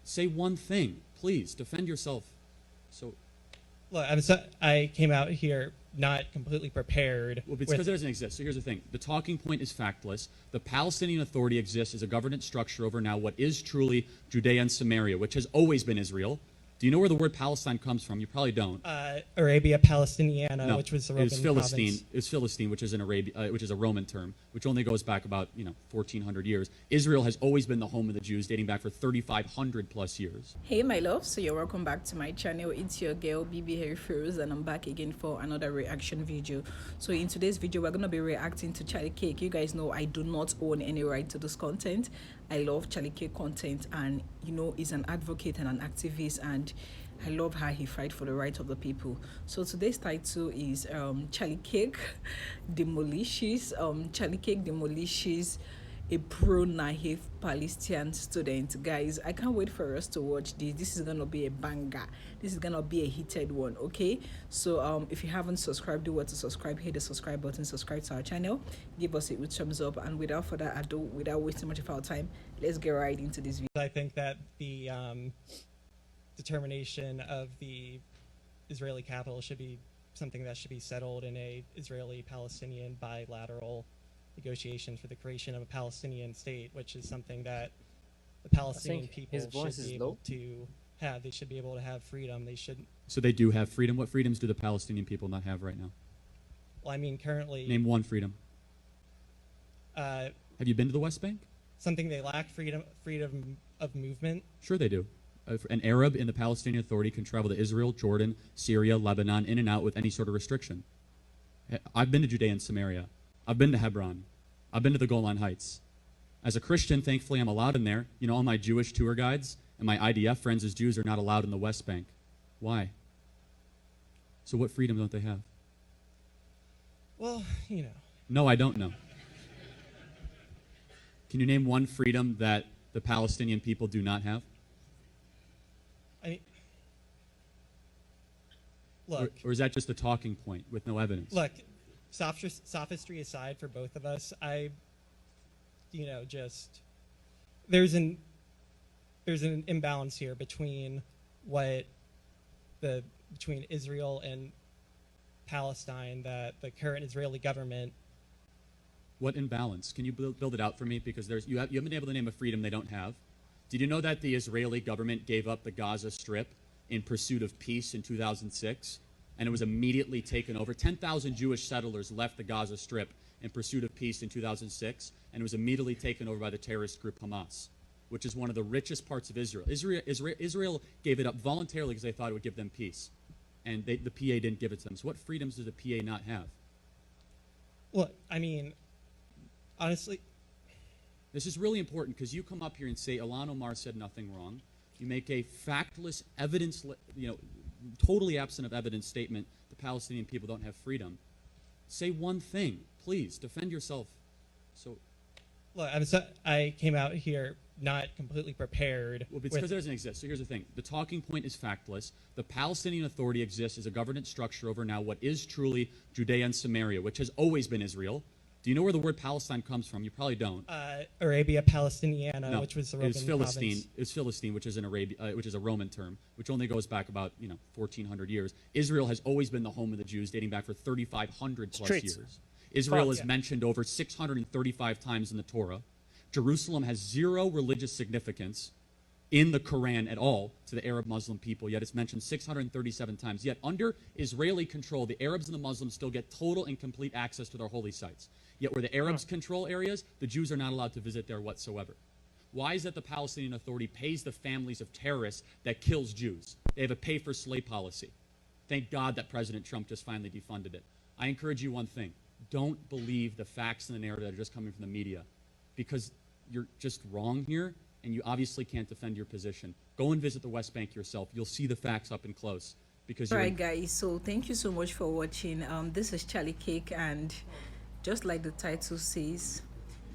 Say one thing, please. Defend yourself. So, Look, I came out here not completely prepared. well, it's because it doesn't exist. So here's the thing. The talking point is factless. The Palestinian Authority exists as a governance structure over now what is truly Judea and Samaria, which has always been Israel. Do you know where the word Palestine comes from? You probably don't. Arabia Palestiniana, No, which was the Roman it was Philistine. province. It was Philistine, which is an which is a Roman term, which only goes back about 1,400 years. Israel has always been the home of the Jews, dating back for 3,500 plus years. Hey my love, so you're welcome back to my channel. It's your girl BB Harry Feroz, and I'm back again for another reaction video. So in today's video we're going to be reacting to charliekirk. You guys know I do not own any right to this content. I love charliekirk content, and he's an advocate and an activist, and I love how he fights for the rights of the people. So today's title is charliekirk demolishes a pro-naive Palestinian student. Guys, I can't wait for us to watch this. This is gonna be a banger. This is gonna be a heated one. Okay, so if you haven't subscribed, do what to subscribe. Hit the subscribe button, subscribe to our channel, give us a good thumbs up, and without further ado, without wasting much of our time, let's get right into this video. I think that the determination of the Israeli capital should be something that should be settled in a Israeli-Palestinian bilateral negotiation for the creation of a Palestinian state, which is something that the Palestinian people should be able to have. They should be able to have freedom. They should. So they do have freedom. What freedoms do the Palestinian people not have right now? Well, I mean, currently. Name one freedom. Have you been to the West Bank? Something they lack: freedom of movement. Sure they do. An Arab in the Palestinian Authority can travel to Israel, Jordan, Syria, Lebanon, in and out with any sort of restriction. I've been to Judea and Samaria. I've been to Hebron. I've been to the Golan Heights. As a Christian, thankfully, I'm allowed in there. All my Jewish tour guides and my IDF friends as Jews are not allowed in the West Bank. Why? So what freedom don't they have? Well, No, I don't know. Can you name one freedom that the Palestinian people do not have? Look. Or is that just a talking point with no evidence? Look, sophistry aside for both of us, just there's an imbalance here between between Israel and Palestine that the current Israeli government. What imbalance? Can you build it out for me? Because you haven't been able to name a freedom they don't have. Did you know that the Israeli government gave up the Gaza Strip in pursuit of peace in 2006, and it was immediately taken over? 10,000 Jewish settlers left the Gaza Strip in pursuit of peace in 2006, and it was immediately taken over by the terrorist group Hamas, which is one of the richest parts of Israel. Israel gave it up voluntarily because they thought it would give them peace, and the PA didn't give it to them. So what freedoms does the PA not have? Well, I mean, honestly, this is really important because you come up here and say Ilhan Omar said nothing wrong. You make a factless, evidence, totally absent of evidence statement. The Palestinian people don't have freedom. Say one thing, please. Defend yourself. So, look, I came out here not completely prepared. Well, it's because it doesn't exist. So here's the thing. The talking point is factless. The Palestinian Authority exists as a governance structure over now what is truly Judea and Samaria, which has always been Israel. Do you know where the word Palestine comes from? You probably don't. Arabia Palestiniana, no, which was the Roman Philistine. province. It was Philistine, which is which is a Roman term, which only goes back about 1,400 years. Israel has always been the home of the Jews, dating back for 3,500 plus years. Israel is mentioned over 635 times in the Torah. Jerusalem has zero religious significance in the Quran at all to the Arab Muslim people, yet it's mentioned 637 times. Yet under Israeli control, the Arabs and the Muslims still get total and complete access to their holy sites. Yet where the Arabs control areas, the Jews are not allowed to visit there whatsoever. Why is it the Palestinian Authority pays the families of terrorists that kills Jews? They have a pay-for-slay policy. Thank God that President Trump just finally defunded it. I encourage you one thing. Don't believe the facts and the narrative that are just coming from the media, because you're just wrong here, and you obviously can't defend your position. Go and visit the West Bank yourself. You'll see the facts up and close. Because all right, guys, so thank you so much for watching. This is charliekirk, and just like the title says,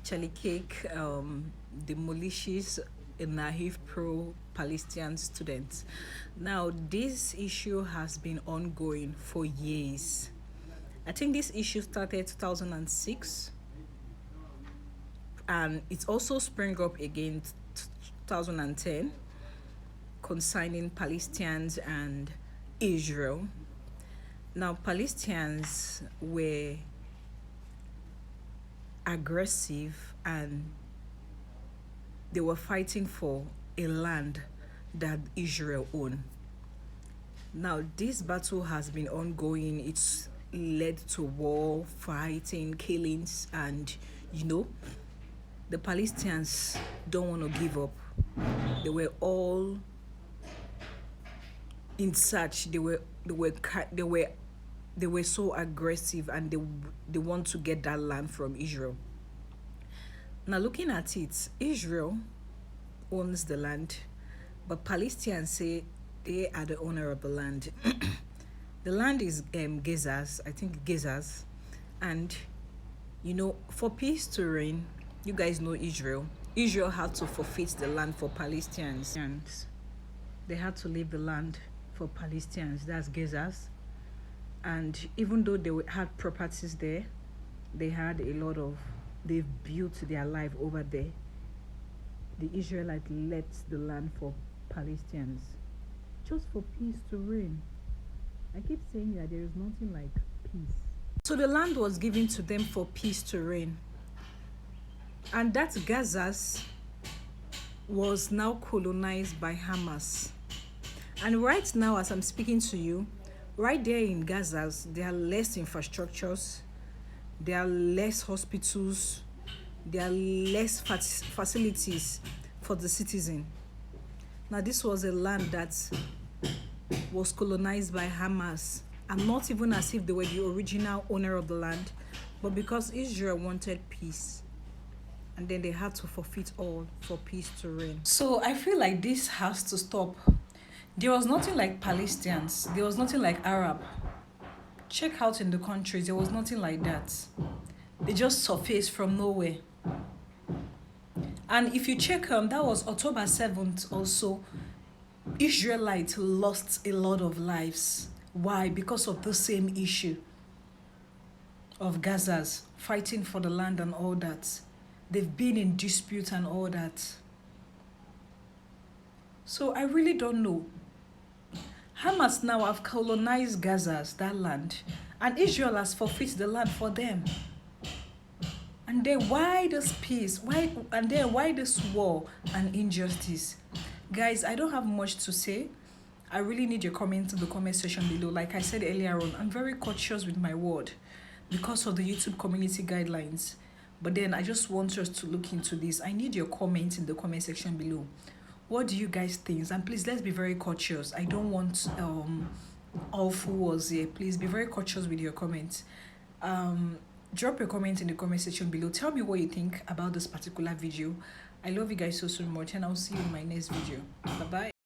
charliekirk demolishes a naive pro-Palestinian student. Now, this issue has been ongoing for years. I think this issue started 2006, and it also sprang up again 2010. concerning Palestinians and Israel. Now, Palestinians were aggressive and they were fighting for a land that Israel owned. Now, this battle has been ongoing. It's led to war, fighting, killings, and the Palestinians don't want to give up. They were all in search. They were so aggressive, and they want to get that land from Israel. Now, looking at it, Israel owns the land, but Palestinians say they are the owner of the land. The land is Gaza's, I think Gaza's, and for peace to reign, you guys know Israel had to forfeit the land for Palestinians, and they had to leave the land for Palestinians. That's Gaza's. And even though they had properties there, they've built their life over there. The Israelites left the land for Palestinians just for peace to reign. I keep saying that there is nothing like peace. So the land was given to them for peace to reign. And that Gaza's was now colonized by Hamas. And right now, as I'm speaking to you, right there in Gaza's, there are less infrastructures, there are less hospitals, there are less facilities for the citizen. Now, this was a land that was colonized by Hamas, and not even as if they were the original owner of the land, but because Israel wanted peace, and then they had to forfeit all for peace to reign. So I feel like this has to stop. There was nothing like Palestinians. There was nothing like Arab. Check out in the countries, there was nothing like that. They just surfaced from nowhere. And if you check that was October 7th also, Israelites lost a lot of lives. Why? Because of the same issue of Gaza's fighting for the land and all that. They've been in dispute and all that. So I really don't know. Hamas now have colonized Gaza's, that land, and Israel has forfeited the land for them. And then why this peace? Why this war and injustice? Guys, I don't have much to say. I really need your comments in the comment section below. Like I said earlier on, I'm very cautious with my word because of the YouTube community guidelines. But then I just want us to look into this. I need your comments in the comment section below. What do you guys think? And please, let's be very cautious. I don't want awful words here. Please be very cautious with your comments. Drop your comment in the comment section below. Tell me what you think about this particular video. I love you guys so much, and I'll see you in my next video. Bye bye.